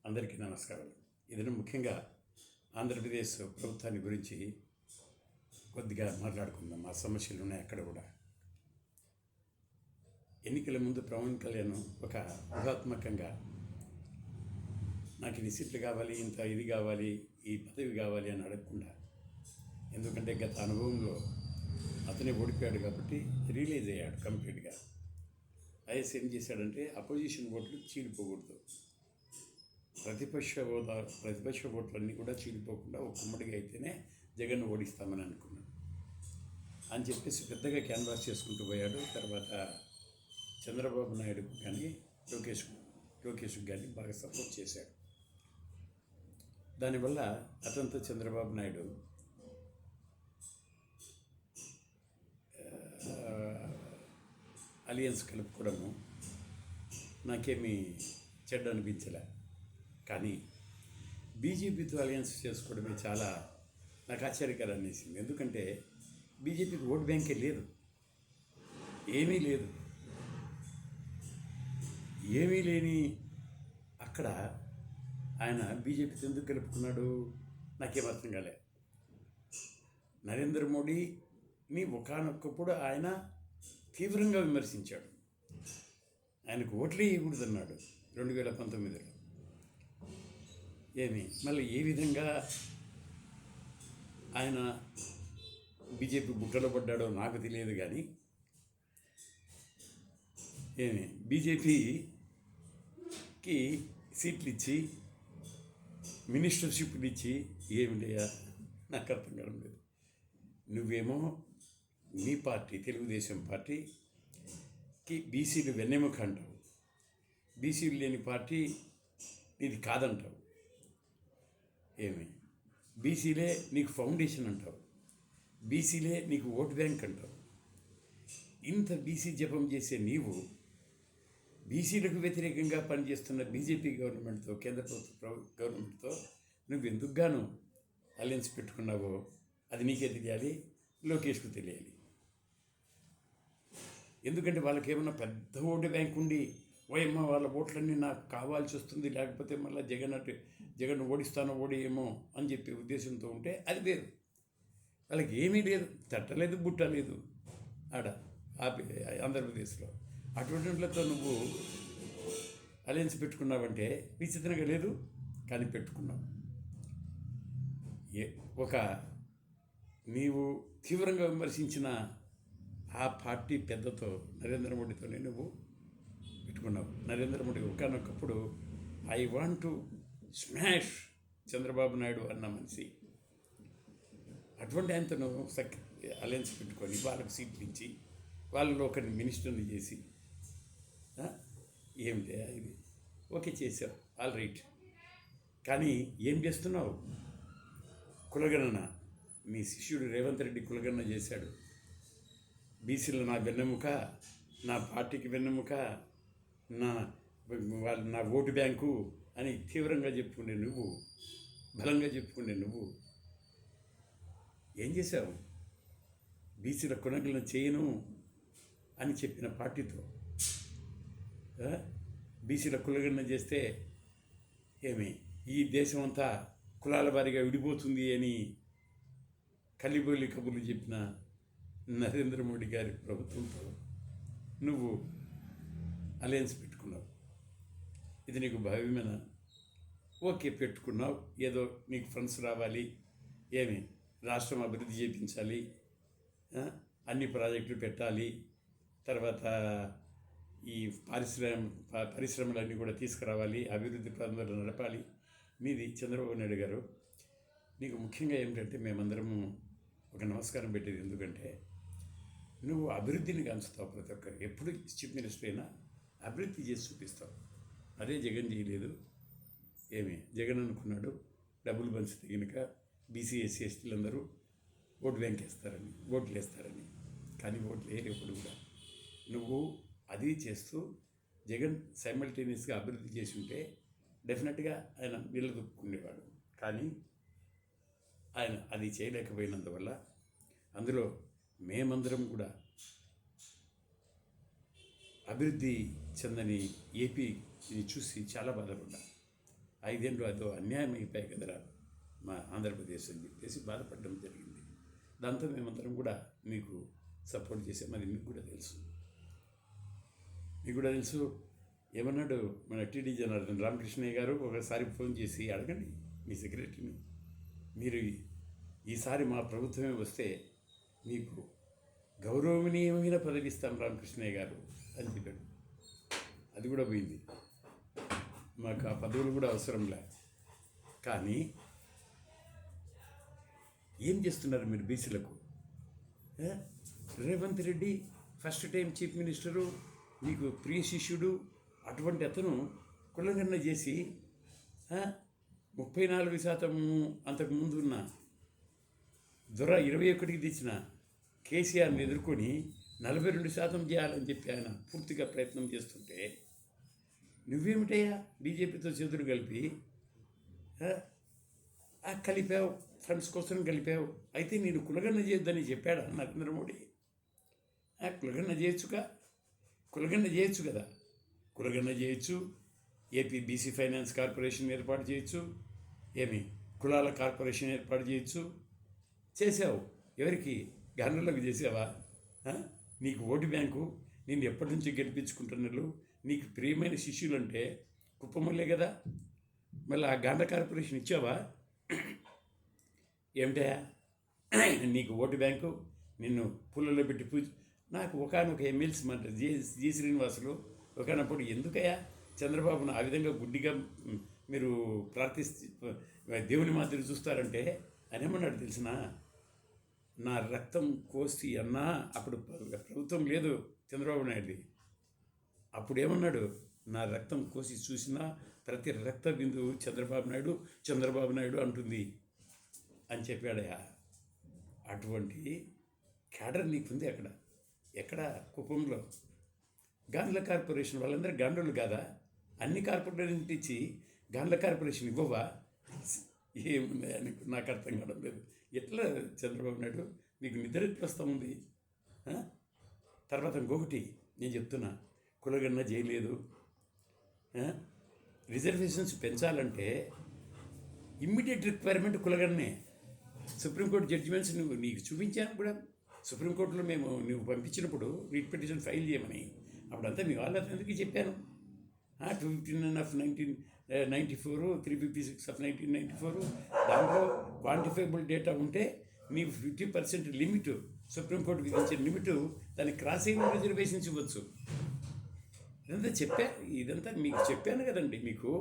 అందరికీ నమస్కారాలు. ఇది ముఖ్యంగా ఆంధ్రప్రదేశ్ ప్రభుత్వాన్ని గురించి కొద్దిగా మాట్లాడుకుందాం. ఆ సమస్యలు ఉన్నాయి అక్కడ కూడా. ఎన్నికల ముందు పవన్ కళ్యాణ్ ఒక వ్యూహాత్మకంగా నాకు ఇన్ని సీట్లు కావాలి, ఇంత ఇది కావాలి, ఈ పదవి కావాలి అని అడగకుండా, ఎందుకంటే గత అనుభవంలో అతనే ఓడిపోయాడు కాబట్టి రిలీజ్ అయ్యాడు కంప్లీట్గా. ఐఎస్ ఏం చేశాడంటే అపోజిషన్ ఓట్లు చీలిపోకూడదు, ప్రతిపక్ష ఓట్లన్నీ కూడా చీలిపోకుండా ఒక కుమ్మడిగా అయితేనే జగన్ ఓడిస్తామని అనుకున్నాడు అని చెప్పేసి పెద్దగా క్యాన్వాస్ చేసుకుంటూ పోయాడు. తర్వాత చంద్రబాబు నాయుడుకు కానీ లోకేష్కు కానీ బాగా సపోర్ట్ చేశాడు. దానివల్ల అతనితో చంద్రబాబు నాయుడు అలియన్స్ కలుపుకోవడము నాకేమీ చెడ్డ అనిపించలే. కానీ బీజేపీతో అలయన్స్ చేసుకోవడమే చాలా నాకు ఆశ్చర్యకరం అనేసింది. ఎందుకంటే బీజేపీకి ఓట్ బ్యాంకే లేదు, ఏమీ లేదు. ఏమీ లేని అక్కడ ఆయన బీజేపీతో ఎందుకు కలుపుకున్నాడు నాకేం అర్థం కాలే. నరేంద్ర మోడీని ఒకానొక్కప్పుడు ఆయన తీవ్రంగా విమర్శించాడు. ఆయనకు ఓట్లే వేయకూడదన్నాడు 2019లో. మళ్ళీ ఏ విధంగా ఆయన బీజేపీ బుట్టలో పడ్డాడో నాకు తెలియదు. కానీ బీజేపీకి సీట్లు ఇచ్చి మినిస్టర్షిప్లు ఇచ్చి ఏమిటయా నాకు అర్థం కావడం లేదు. నువ్వేమో నీ పార్టీ తెలుగుదేశం పార్టీకి బీసీలు వెన్నెముక అంటావు, బీసీలు లేని పార్టీ ఇది కాదంటావు. బీసీలే నీకు ఫౌండేషన్ అంటావు, బీసీలే నీకు ఓట్ బ్యాంక్ అంటావు. ఇంత బీసీ జపం చేసే నీవు బీసీలకు వ్యతిరేకంగా పనిచేస్తున్న బీజేపీ గవర్నమెంట్తో, కేంద్ర ప్రభుత్వ గవర్నమెంట్తో నువ్వు ఎందుకుగాను అలయన్స్ పెట్టుకున్నావో అది నీకే తెలియాలి, లోకేష్కు తెలియాలి. ఎందుకంటే వాళ్ళకి ఏమన్నా పెద్ద ఓటు బ్యాంక్ ఉండి ఓయమ్మ వాళ్ళ ఓట్లన్నీ నాకు కావాల్సి వస్తుంది, లేకపోతే మళ్ళీ జగన్ ఓడిస్తానో ఓడియేమో అని చెప్పే ఉద్దేశంతో ఉంటే అది వేరు. వాళ్ళకి ఏమీ లేదు, తట్టలేదు, బుట్టలేదు ఆడ ఆంధ్రప్రదేశ్లో. అటువంటి వాళ్ళతో నువ్వు అలయన్స్ పెట్టుకున్నావంటే విచిత్రంగా లేదు, కానీ పెట్టుకున్నావు. నీవు తీవ్రంగా విమర్శించిన ఆ పార్టీ పెద్దతో నరేంద్ర మోడీతోనే నువ్వు పెట్టుకున్నావు. నరేంద్ర మోడీ ఒకనొకప్పుడు I want to smash Chandrababu Naidu అన్న మనిషి. అటువంటి ఆయనతో నువ్వు అలయన్స్ పెట్టుకొని వాళ్ళకు సీట్లు ఇచ్చి వాళ్ళలో ఒకరిని మినిస్టర్ని చేసి ఏమిటి ఇది ఓకే చేసావు, ఆల్ రైట్. కానీ ఏం చేస్తున్నావు? కులగణన మీ శిష్యుడు రేవంత్ రెడ్డి కులగణన చేశాడు. బీసీలు నా వెన్నెముక, నా పార్టీకి వెన్నెముక, నా ఓటు బ్యాంకు అని తీవ్రంగా చెప్పుకునే నువ్వు, బలంగా చెప్పుకునే నువ్వు ఏం చేశావు? బీసీల కులగణన చేయను అని చెప్పిన పార్టీతో బీసీల కులగణన చేస్తే ఈ దేశం అంతా కులాల వారీగా విడిపోతుంది అని కలిబోలి కబుర్లు చెప్పిన నరేంద్ర మోడీ గారి ప్రభుత్వంతో నువ్వు అలయన్స్ పెట్టుకున్నావు. ఇది నీకు భావ్యమేనా? ఓకే, పెట్టుకున్నావు, ఏదో నీకు ఫండ్స్ రావాలి, రాష్ట్రం అభివృద్ధి చేయించాలి, అన్ని ప్రాజెక్టులు పెట్టాలి, తర్వాత ఈ పరిశ్రమలన్నీ కూడా తీసుకురావాలి, అభివృద్ధి పనులు నడపాలి. మీది చంద్రబాబు నాయుడు గారు. నీకు ముఖ్యంగా ఏమిటంటే మేమందరము ఒక నమస్కారం పెట్టేది. ఎందుకంటే నువ్వు అభివృద్ధిని కాంచుతావు. ప్రతి ఒక్కరు ఎప్పుడు చీఫ్ మినిస్టర్ అయినా అభివృద్ధి చేసి చూపిస్తావు. అదే జగన్ చేయలేదు. జగన్ అనుకున్నాడు డబ్బులు పంచితే కనుక బీసీ ఎస్సీ ఎస్టీలందరూ ఓటు బ్యాంక్ వేస్తారని, ఓట్లు వేస్తారని. కానీ ఓట్లు వేయరు ఎప్పుడు కూడా. నువ్వు అది చేస్తూ జగన్ సైమల్టేనియస్గా అభివృద్ధి చేసి ఉంటే డెఫినెట్గా ఆయన నిలదొక్కునేవాడు. కానీ ఆయన అది చేయలేకపోయినందువల్ల అందులో మేమందరం కూడా అభివృద్ధి చెందని ఏపీని చూసి చాలా బాధపడ్డా. 5 ఏళ్ళు అదో అన్యాయం అయిపోయాయి కదరా మా ఆంధ్రప్రదేశ్ అని చెప్పేసి బాధపడడం జరిగింది. దాంతో మేమందరం కూడా మీకు సపోర్ట్ చేసాం. అది మీకు కూడా తెలుసు. ఏమన్నాడు మన టీడీ జనార్దన్ రామకృష్ణయ్య గారు, ఒకసారి ఫోన్ చేసి అడగండి మీ సెక్రటరీని, మీరు ఈసారి మా ప్రభుత్వమే వస్తే మీకు గౌరవనీయమైన పదవి ఇస్తాం రామకృష్ణయ్య గారు అని చెప్పాడు. అది కూడా పోయింది. మాకు ఆ పదవులు కూడా అవసరంలే. కానీ ఏం చేస్తున్నారు మీరు బీసీలకు? Revanth Reddy first time chief minister, మీకు ప్రియ శిష్యుడు, అటువంటి అతను కులగన్న చేసి 34% అంతకుముందు ఉన్న దొర 21కి తెచ్చిన కేసీఆర్ని ఎదుర్కొని 42% చేయాలని చెప్పి ఆయన పూర్తిగా ప్రయత్నం చేస్తుంటే నువ్వేమిటయ్యా బీజేపీతో చేతులు కలిపి కలిపావు, ఫ్రెండ్స్ కోసం కలిపావు. అయితే నేను కులగన్న చేయొద్దని చెప్పాడా నరేంద్ర మోడీ? కులగన్న చేయొచ్చు కదా. కులగన్న చేయొచ్చు, ఏపీ బీసీ ఫైనాన్స్ కార్పొరేషన్ ఏర్పాటు చేయొచ్చు, కులాల కార్పొరేషన్ ఏర్పాటు చేయొచ్చు. చేసావు. ఎవరికి? గన్నులకు చేసావా? నీకు ఓటు బ్యాంకు, నేను ఎప్పటి నుంచి గెలిపించుకుంటున్నారు, నీకు ప్రియమైన శిష్యులు అంటే కుప్పమల్లే కదా. మళ్ళీ ఆ గాంధ కార్పొరేషన్ ఇచ్చావా? ఏమిటయా నీకు ఓటు బ్యాంకు? నిన్ను పుల్లలో పెట్టి నాకు ఒకనొక ఎమ్మెల్సీ మాట జి శ్రీనివాసులు ఒకనప్పుడు, ఎందుకయ్యా చంద్రబాబును ఆ విధంగా గుడ్డిగా మీరు దేవుని మాదిరి చూస్తారంటే అని ఏమన్నాడు తెలిసిన? నా రక్తం కోసి అన్నా, అప్పుడు ప్రభుత్వం లేదు చంద్రబాబు నాయుడు. అప్పుడు ఏమన్నాడు? నా రక్తం కోసి చూసినా ప్రతి రక్త బిందువు చంద్రబాబు నాయుడు అంటుంది అని చెప్పాడయా. అటువంటి క్యాడర్ నీకుంది ఎక్కడ కుప్పంలో. గాండ్ల కార్పొరేషన్ వాళ్ళందరూ గాండ్రులు కాదా? అన్ని కార్పొరేషన్ ఇచ్చి గాండ్ల కార్పొరేషన్ ఇవ్వవా? ఏముందా నాకు అర్థం కావడం లేదు. ఎట్లా చంద్రబాబు నాయుడు మీకు నిద్ర వస్తూ ఉంది? తర్వాత ఇంకొకటి నేను చెప్తున్నా, కులగన్న చేయలేదు. రిజర్వేషన్స్ పెంచాలంటే ఇమ్మీడియట్ రిక్వైర్మెంట్ కులగన్నే. సుప్రీంకోర్టు జడ్జిమెంట్స్ నీకు చూపించాను కూడా. సుప్రీంకోర్టులో నువ్వు పంపించినప్పుడు రీట్ పిటిషన్ ఫైల్ చేయమని అప్పుడంతా మీ వాళ్ళందరికీ చెప్పాను. 259 of 1994, 356 of 1994, దాంట్లో క్వాంటిఫైబుల్ డేటా ఉంటే నీవు 50% లిమిట్, సుప్రీంకోర్టు విధించిన లిమిట్, దాన్ని క్రాస్ అయిన రిజర్వేషన్స్ ఇవ్వచ్చు. ఇదంతా మీకు చెప్పాను కదండి మీకు.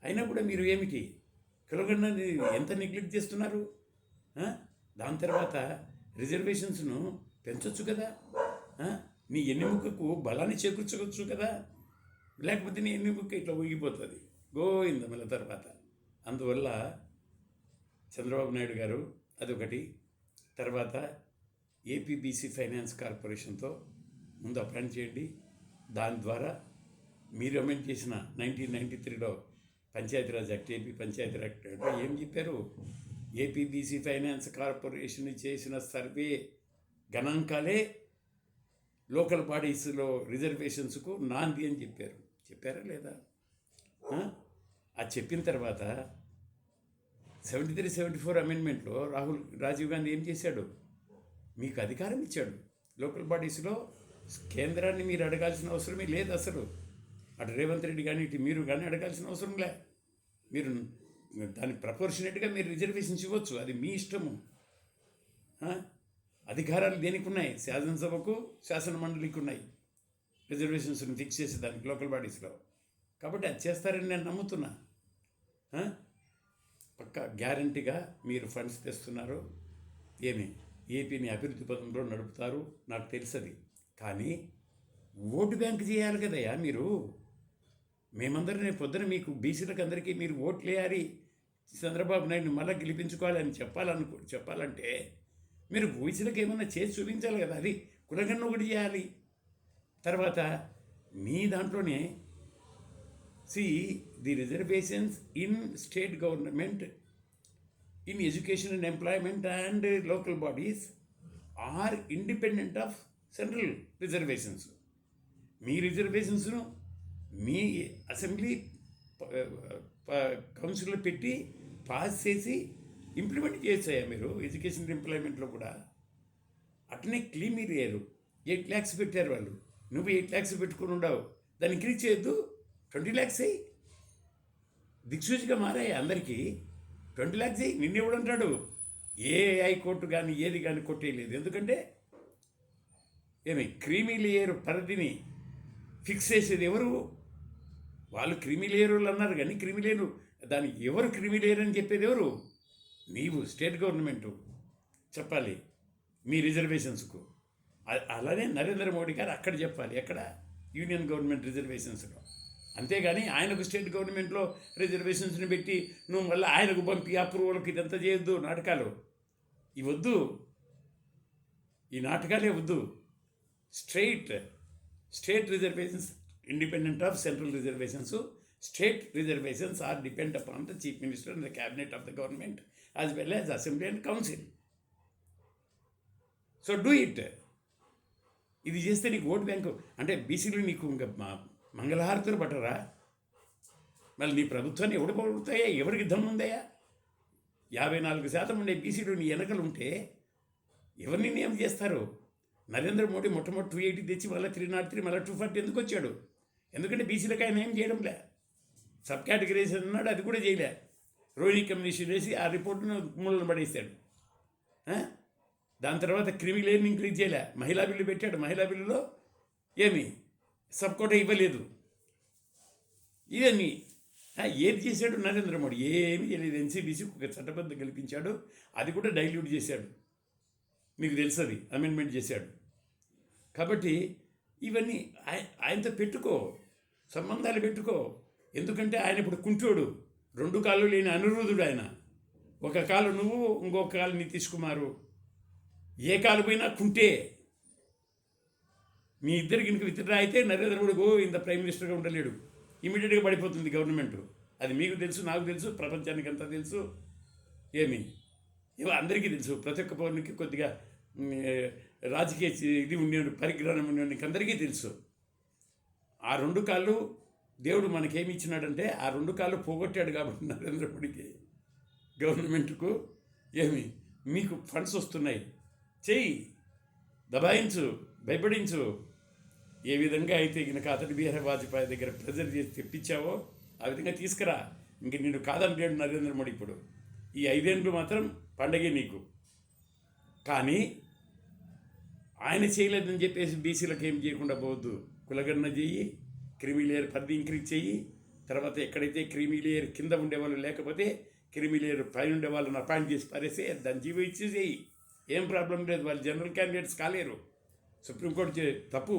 అయినా కూడా మీరు ఏమిటి కులగన్నని ఎంత నెగ్లెక్ట్ చేస్తున్నారు? దాని తర్వాత రిజర్వేషన్స్ను పెంచవచ్చు కదా. నీ ఎన్నిముకకు బలాన్ని చేకూర్చవచ్చు కదా. లేకపోతే నీ ఎన్నిముక ఇట్లా ఊగిపోతుంది గోయింద మళ్ళీ తర్వాత. అందువల్ల చంద్రబాబు నాయుడు గారు అదొకటి. తర్వాత ఏపీబీసీ ఫైనాన్స్ కార్పొరేషన్తో ముందు అపాయింట్ చేయండి. దాని ద్వారా మీరు అమెండ్ చేసిన 1993లో Panchayati Raj act, AP Panchayati Raj act ఏం చెప్పారు? ఏపీబీసీ ఫైనాన్స్ కార్పొరేషన్ చేసిన సర్వే గణాంకాలే లోకల్ బాడీస్లో రిజర్వేషన్స్కు నాంది అని చెప్పారా లేదా? అది చెప్పిన తర్వాత 73-74 అమెండ్మెంట్లో రాజీవ్ గాంధీ ఏం చేశాడు? మీకు అధికారం ఇచ్చాడు. లోకల్ బాడీస్లో కేంద్రాన్ని మీరు అడగాల్సిన అవసరమే లేదు అసలు. అటు రేవంత్ రెడ్డి కానీ ఇటు మీరు కానీ అడగాల్సిన అవసరం లే. మీరు దాన్ని ప్రపోర్షనేట్గా మీరు రిజర్వేషన్స్ ఇవ్వచ్చు. అది మీ ఇష్టము. అధికారాలు దేనికి ఉన్నాయి? శాసనసభకు, శాసన మండలికి ఉన్నాయి రిజర్వేషన్స్ని ఫిక్స్ చేసేదానికి లోకల్ బాడీస్లో. కాబట్టి అది చేస్తారని నేను నమ్ముతున్నా. పక్కా గ్యారంటీగా మీరు ఫండ్స్ తెస్తున్నారు. ఏపీని అభివృద్ధి పదంలో నడుపుతారు, నాకు తెలుసది. కానీ ఓటు బ్యాంక్ చేయాలి కదయ్యా మీరు. మేమందరం పొద్దున మీకు బీసీలకు అందరికీ మీరు ఓట్లు వేయాలి, చంద్రబాబు నాయుడిని మళ్ళీ గెలిపించుకోవాలని చెప్పాలంటే మీరు బీసీలకు ఏమన్నా చేసి చూపించాలి కదా. అది కులగన్న ఒకటి చేయాలి. తర్వాత మీ దాంట్లోనే the reservations in state government, in education and employment and local bodies are independent of central reservations. మీ రిజర్వేషన్స్ను మీ అసెంబ్లీ కౌన్సిల్లో పెట్టి పాస్ చేసి ఇంప్లిమెంట్ చేసాయా మీరు ఎడ్యుకేషన్ ఎంప్లాయ్మెంట్లో కూడా? అట్లనే క్లీమీ లేరు 8 lakhs పెట్టారు వాళ్ళు. నువ్వు 8 lakhs పెట్టుకుని ఉండవు, దాన్ని ఇంక్రీజ్ చేయొద్దు, 20 lakhs అయ్యి దిక్సూచిగా మారాయి అందరికీ. 20 lakhs అయ్యి నిన్నెవడు అంటాడు? ఏ హైకోర్టు కానీ ఏది కానీ కొట్టేయలేదు. ఎందుకంటే క్రీమీ లేయర్ పరిధిని ఫిక్స్ చేసేది ఎవరు? వాళ్ళు క్రిమి లేయర్ వాళ్ళు అన్నారు, కానీ క్రిమి లేయర్ దాన్ని ఎవరు క్రిమి లేయర్ అని చెప్పేది ఎవరు? నీవు స్టేట్ గవర్నమెంటు చెప్పాలి మీ రిజర్వేషన్స్కు. అలానే నరేంద్ర మోడీ గారు అక్కడ చెప్పాలి, ఎక్కడ యూనియన్ గవర్నమెంట్ రిజర్వేషన్స్లో. అంతేగాని ఆయనకు స్టేట్ గవర్నమెంట్లో రిజర్వేషన్స్ని పెట్టి నువ్వు మళ్ళీ ఆయనకు పంపి అప్రూవల్కి ఇదంతా చేయొద్దు. నాటకాలు ఇవి వద్దు, ఈ నాటకాలే వద్దు. State reservations independent of central reservations. So state reservations are depend upon the chief minister and the cabinet of the government as well as assembly and council. So do it. ఇది చేస్తే నీకు ఓటు బ్యాంకు అంటే బీసీలు నీకు ఇంకా మంగళహారతులు పట్టరా? మళ్ళీ నీ ప్రభుత్వాన్ని ఎవడు పడుతాయా? ఎవరికి దమ్ము ఉందయా? 54% ఉండే బీసీలు నీ వెనకలు ఉంటే ఎవరిని నియమం చేస్తారు? నరేంద్ర మోడీ మొట్టమొదటి 280 తెచ్చి మళ్ళీ 303 మళ్ళీ 240 ఎందుకు వచ్చాడు? ఎందుకంటే బీసీలకు ఆయన ఏం చేయడంలే. సబ్ కేటగిరీషన్ అన్నాడు, అది కూడా చేయలే. రోహిణి కమిషన్ వేసి ఆ రిపోర్ట్ను మూలన పడేశాడు. దాని తర్వాత క్రిమి లేయర్ని ఇంక్రీజ్ చేయలే. మహిళా బిల్లు పెట్టాడు, మహిళా బిల్లులో సబ్ కోటా ఇవ్వలేదు. ఇవన్నీ ఏది చేశాడు నరేంద్ర మోడీ? ఏమీ చేయలేదు. ఎన్సీబీసీకి ఒక చట్టబద్ధ కల్పించాడు, అది కూడా డైల్యూట్ చేశాడు. మీకు తెలుసు, అది అమెండ్మెంట్ చేశాడు. కాబట్టి ఇవన్నీ ఆయనతో పెట్టుకో, సంబంధాలు పెట్టుకో. ఎందుకంటే ఆయన ఇప్పుడు కుంటోడు, 2 కాళ్ళు లేని అనిరుద్ధుడు ఆయన. ఒక కాలు నువ్వు, ఇంకొక కాలు నితీష్ కుమారు. ఏ కాలు పోయినా కుంటే. మీ ఇద్దరికి ఇంక విత్డ్రా అయితే నరేంద్ర మోడీ ఇంత ప్రైమ్ మినిస్టర్గా ఉండలేడు, ఇమీడియట్గా పడిపోతుంది గవర్నమెంట్. అది మీకు తెలుసు, నాకు తెలుసు, ప్రపంచానికి అంతా తెలుసు. ఇవి అందరికీ తెలుసు. ప్రతి ఒక్క పౌరునికి కొద్దిగా రాజకీయ ఇది ఉండేవాడు, పరిజ్ఞానం ఉండేవాడికి అందరికీ తెలుసు. ఆ 2 కాళ్ళు దేవుడు మనకేమి ఇచ్చినాడంటే ఆ 2 కాళ్ళు పోగొట్టాడు. కాబట్టి నరేంద్ర మోడీకి, గవర్నమెంట్కు మీకు ఫండ్స్ వస్తున్నాయి, చెయ్యి, దబాయించు, భయపడించు. ఏ విధంగా అయితే కనుక అతడి బిహారీ వాజ్పేయి దగ్గర ప్రెజర్ చేసి తెప్పించావో ఆ విధంగా తీసుకురా. ఇంక నేను కాదనలేడు నరేంద్ర మోడీ. ఇప్పుడు ఈ 5 ఏళ్ళు మాత్రం పండగే నీకు. కానీ ఆయన చేయలేదని చెప్పేసి బీసీలకు ఏం చేయకుండా పోవద్దు. కులగణన చెయ్యి, క్రిమి లేయర్ పరిధి ఇంక్రీజ్ చెయ్యి. తర్వాత ఎక్కడైతే క్రిమి లేయర్ కింద ఉండేవాళ్ళు లేకపోతే క్రిమి లేయర్ పైన ఉండే వాళ్ళని అపాయింట్ చేసి పారేసి దాన్ని జీవో ఇచ్చేసేయి. ఏం ప్రాబ్లం లేదు. వాళ్ళు జనరల్ క్యాండిడేట్స్ కాలేరు. సుప్రీంకోర్టు తప్పు.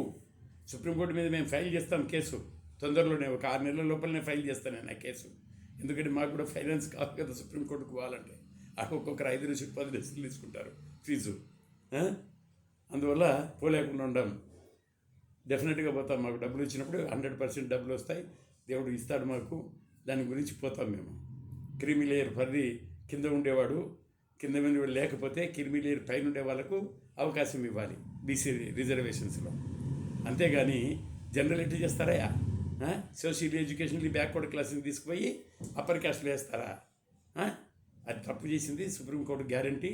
సుప్రీంకోర్టు మీద మేము ఫైల్ చేస్తాం కేసు తొందరలోనే, ఒక 6 నెలల లోపలనే ఫైల్ చేస్తాను నేను ఆ కేసు. ఎందుకంటే మాకు కూడా ఫైనాన్స్ కావాలి కదా సుప్రీంకోర్టుకు పోవాలంటే. ఒక్కొక్కరు 5 నుంచి 10 లక్షలు తీసుకుంటారు ఫీజు. అందువల్ల పోలేకుండా ఉండం. డెఫినెట్గా పోతాం. మాకు డబ్బులు ఇచ్చినప్పుడు 100% డబ్బులు వస్తాయి, దేవుడు ఇస్తాడు మాకు. దాని గురించి పోతాం మేము. క్రిమి లేయర్ పరిధి కింద ఉండేవాడు, కింద మీద లేకపోతే క్రిమి లేయర్ పైన ఉండే వాళ్ళకు అవకాశం ఇవ్వాలి బీసీ రిజర్వేషన్స్లో. అంతేగాని జనరల్ ఎట్లా చేస్తారా? సోషల్ ఎడ్యుకేషన్లీ బ్యాక్వర్డ్ క్లాస్ని తీసుకుపోయి అప్పర్ క్యాస్ట్లో వేస్తారా? అది తప్పు చేసింది సుప్రీంకోర్టు గ్యారంటీ.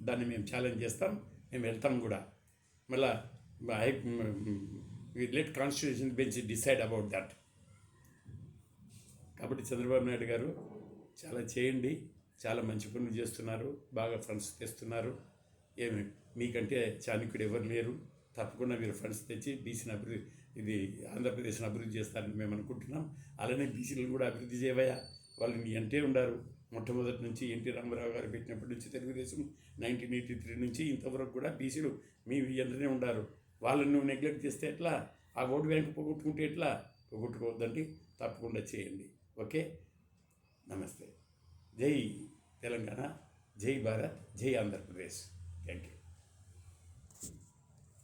దాన్ని మేము ఛాలెంజ్ చేస్తాం, మేము వెళ్తాం కూడా. మళ్ళా let constitution bench decide about that. కాబట్టి చంద్రబాబు నాయుడు గారు చాలా చేయండి, చాలా మంచి పనులు చేస్తున్నారు, బాగా ఫండ్స్ తెస్తున్నారు. మీకంటే చాణక్యుడు ఎవరు లేరు. తప్పకుండా మీరు ఫండ్స్ తెచ్చి బీసీని ఇది ఆంధ్రప్రదేశ్ని అభివృద్ధి చేస్తారని మేము అనుకుంటున్నాం. అలానే బీసీలను కూడా అభివృద్ధి చేయవయా. వాళ్ళు నీ అంటే ఉండారు. మొట్టమొదటి నుంచి ఎన్టీ రామారావు గారు పెట్టినప్పటి నుంచి తెలుగుదేశం 1983 నుంచి ఇంతవరకు కూడా బీసీలు మీ ఎంటనే ఉండారు. వాళ్ళని నువ్వు నెగ్లెక్ట్ చేస్తే ఎట్లా? ఆ ఓటు బ్యాంకు పోగొట్టుకుంటే ఎట్లా? పోగొట్టుకోవద్దండి, తప్పకుండా చేయండి. ఓకే, నమస్తే. జై తెలంగాణ, జై భారత్, జై ఆంధ్రప్రదేశ్. Thank you.